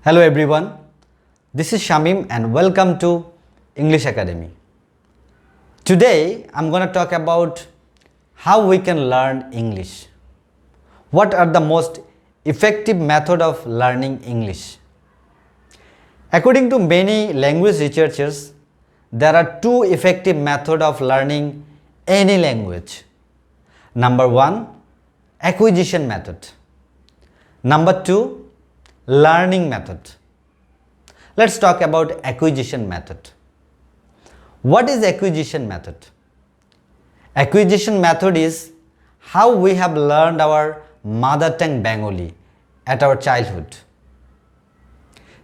Hello everyone, this is Shamim and welcome to English Academy. Today I'm going to talk about how we can learn English. What are the most effective method of learning English? According to many language researchers, there are two effective methods of learning any language. Number one, acquisition method. Number two, learning method. Let's talk about acquisition method. What is acquisition method? Acquisition method is how we have learned our mother tongue Bengali at our childhood.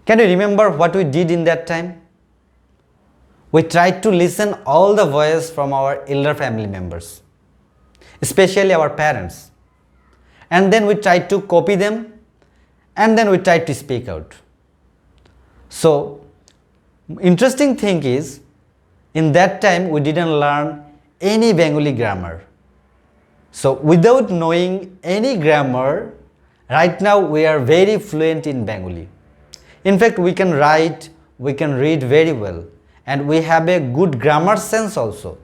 Can you remember what we did in that time? We tried to listen all the voices from our elder family members, especially our parents, and then we tried to copy them and then we tried to speak out. So, interesting thing is, in that time we didn't learn any Bengali grammar. So, without knowing any grammar, right now we are very fluent in Bengali. In fact, we can write, we can read very well, and we have a good grammar sense also.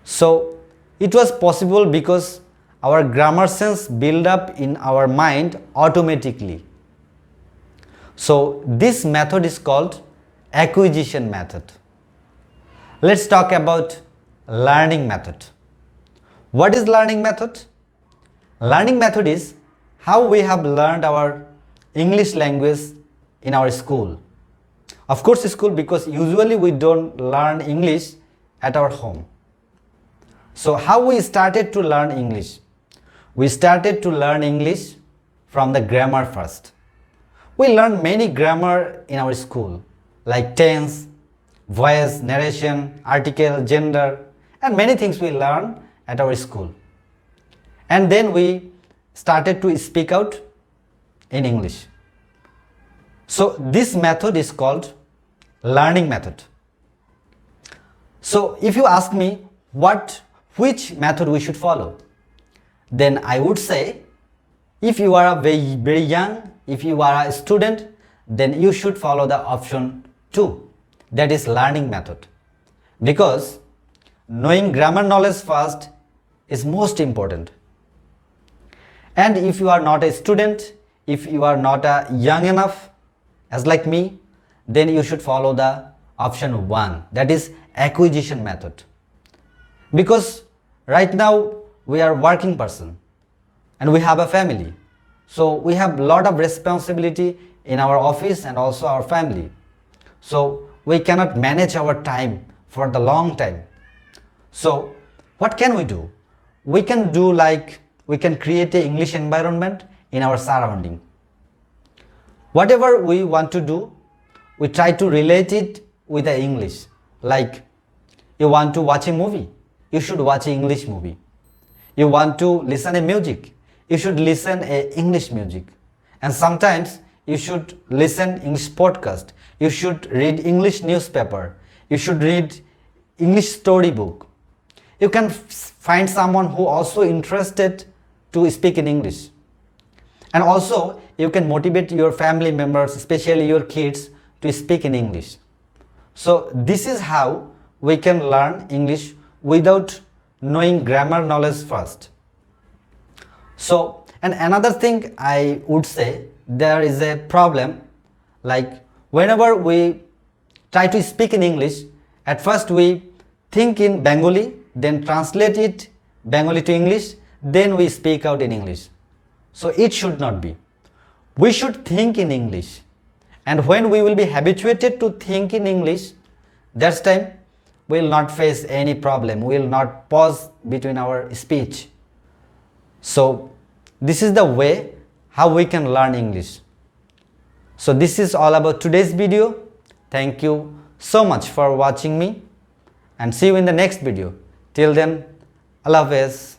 So, it was possible because our grammar sense build up in our mind automatically. So this method is called acquisition method. Let's talk about learning method. What is learning method? Learning method is how we have learned our English language in our school. Of course school, because usually we don't learn English at our home. So how we started to learn English? We started to learn English from the grammar first. We learned many grammar in our school, like tense, voice, narration, article, gender, and many things we learn at our school. And then we started to speak out in English. So this method is called learning method. So if you ask me which method we should follow, then I would say, if you are very young, if you are a student, then you should follow the option 2, that is learning method. Because knowing grammar knowledge first is most important. And if you are not a student, if you are not young enough, as like me, then you should follow the option 1, that is acquisition method. Because right now we are working person and we have a family. So we have a lot of responsibility in our office and also our family. So we cannot manage our time for the long time. So what can we do? We can do like, we can create an English environment in our surrounding. Whatever we want to do, we try to relate it with the English. Like, you want to watch a movie, you should watch an English movie. You want to listen to music, you should listen to English music. And sometimes you should listen English podcast, you should read English newspaper, you should read English storybook. You can find someone who also interested to speak in English. And also you can motivate your family members, especially your kids, to speak in English. So this is how we can learn English without knowing grammar knowledge first. So, and another thing I would say, there is a problem, like whenever we try to speak in English, at first we think in Bengali, then translate it Bengali to English, then we speak out in English. So it should not be. We should think in English, and when we will be habituated to think in English, that's time we will not face any problem, we will not pause between our speech. So this is the way how we can learn English. So this is all about today's video. Thank you so much for watching me and see you in the next video. Till then, Allah Hafiz.